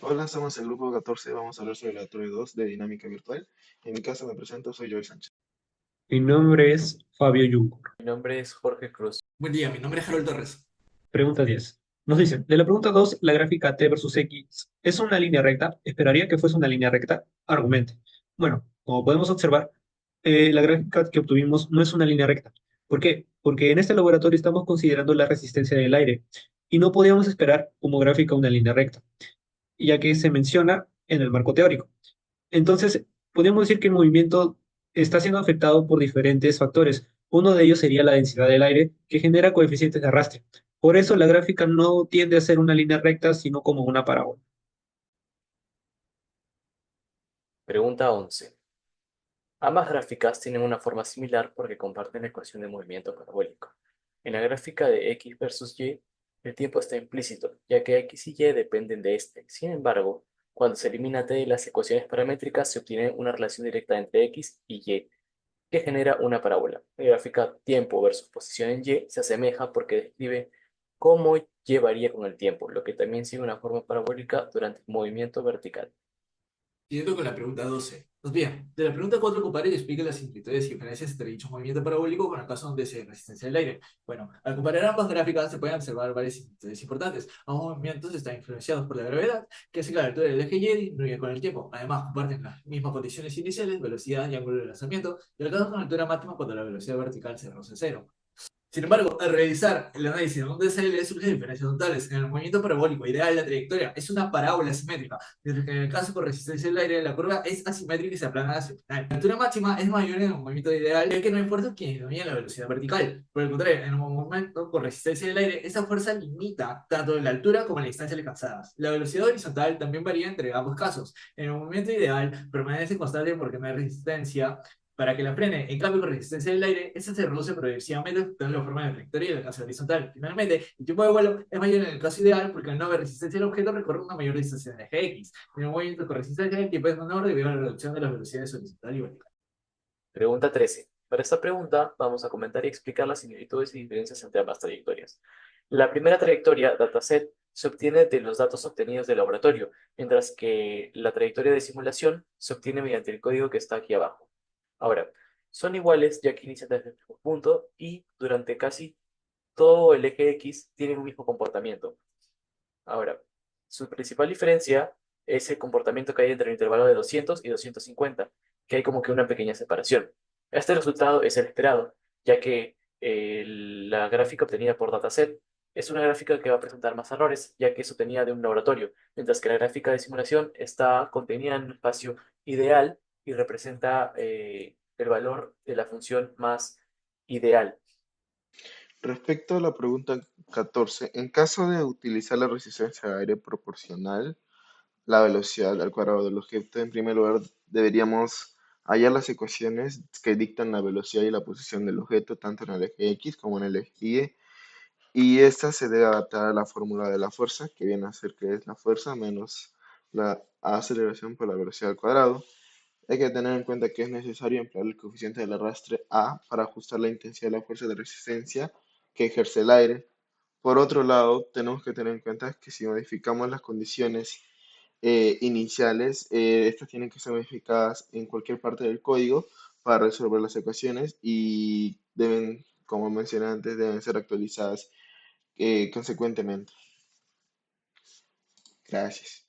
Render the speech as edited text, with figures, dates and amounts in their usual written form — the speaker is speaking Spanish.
Hola, somos el grupo 14. Vamos a hablar sobre la Torre 2 de dinámica virtual. En mi caso me presento, soy Joel Sánchez. Mi nombre es Fabio Yuncur. Mi nombre es Jorge Cruz. Buen día, mi nombre es Harold Torres. Pregunta 10. Nos dice, de la pregunta 2, la gráfica t versus x es una línea recta. Esperaría que fuese una línea recta. Argumente. Bueno, como podemos observar, la gráfica que obtuvimos no es una línea recta. ¿Por qué? Porque en este laboratorio estamos considerando la resistencia del aire y no podíamos esperar como gráfica una línea recta, ya que se menciona en el marco teórico. Entonces, podemos decir que el movimiento está siendo afectado por diferentes factores. Uno de ellos sería la densidad del aire, que genera coeficientes de arrastre. Por eso la gráfica no tiende a ser una línea recta, sino como una parábola. Pregunta 11. Ambas gráficas tienen una forma similar porque comparten la ecuación de movimiento parabólico. En la gráfica de x versus y, el tiempo está implícito, ya que x y y dependen de este. Sin embargo, cuando se elimina t de las ecuaciones paramétricas, se obtiene una relación directa entre x y y, que genera una parábola. La gráfica tiempo versus posición en y se asemeja porque describe cómo y varía con el tiempo, lo que también sigue una forma parabólica durante el movimiento vertical. Siguiendo con la pregunta 12. Pues bien, de la pregunta 4 compare y explique las similitudes y diferencias entre dicho movimiento parabólico con el caso donde se resistencia del aire. Bueno, al comparar ambas gráficas se pueden observar varias similitudes importantes. Ambos movimientos están influenciados por la gravedad, que hace que la altura del eje Y disminuya con el tiempo. Además, comparten las mismas condiciones iniciales, velocidad y ángulo de lanzamiento, y alcanzan una altura máxima cuando la velocidad vertical se roza cero. Sin embargo, al realizar el análisis de ondas SL surgen diferencias notables. En el movimiento parabólico ideal, la trayectoria es una parábola simétrica, mientras que en el caso con resistencia del aire, la curva es asimétrica y se aplana hacia el final. La altura máxima es mayor en el movimiento ideal, ya que no hay fuerzas que disminuyan la velocidad vertical. Por el contrario, en el momento con resistencia del aire, esa fuerza limita tanto la altura como la distancia alcanzadas. La velocidad horizontal también varía entre ambos casos. En el movimiento ideal, permanece constante porque no hay resistencia para que la frene. En cambio, con resistencia del aire, esta se reduce progresivamente afectando la forma de la trayectoria y el alcance horizontal. Finalmente, el tiempo de vuelo es mayor en el caso ideal porque al no haber resistencia del objeto recorre una mayor distancia en el eje X. En el movimiento con resistencia, el tiempo es menor debido a la reducción de las velocidades horizontal y vertical. Pregunta 13. Para esta pregunta vamos a comentar y explicar las similitudes y diferencias entre ambas trayectorias. La primera trayectoria, dataset, se obtiene de los datos obtenidos del laboratorio, mientras que la trayectoria de simulación se obtiene mediante el código que está aquí abajo. Ahora, son iguales ya que inician desde el mismo punto y durante casi todo el eje X tienen un mismo comportamiento. Ahora, su principal diferencia es el comportamiento que hay entre el intervalo de 200 y 250, que hay como que una pequeña separación. Este resultado es el esperado, ya que la gráfica obtenida por dataset es una gráfica que va a presentar más errores, ya que es obtenida de un laboratorio, mientras que la gráfica de simulación está contenida en un espacio ideal y representa el valor de la función más ideal. Respecto a la pregunta 14, en caso de utilizar la resistencia de aire proporcional, la velocidad al cuadrado del objeto, en primer lugar deberíamos hallar las ecuaciones que dictan la velocidad y la posición del objeto, tanto en el eje X como en el eje Y. Y esta se debe adaptar a la fórmula de la fuerza, que viene a ser que es la fuerza menos la aceleración por la velocidad al cuadrado. Hay que tener en cuenta que es necesario emplear el coeficiente del arrastre A para ajustar la intensidad de la fuerza de resistencia que ejerce el aire. Por otro lado, tenemos que tener en cuenta que si modificamos las condiciones iniciales, estas tienen que ser modificadas en cualquier parte del código para resolver las ecuaciones y deben, como mencioné antes, deben ser actualizadas consecuentemente. Gracias.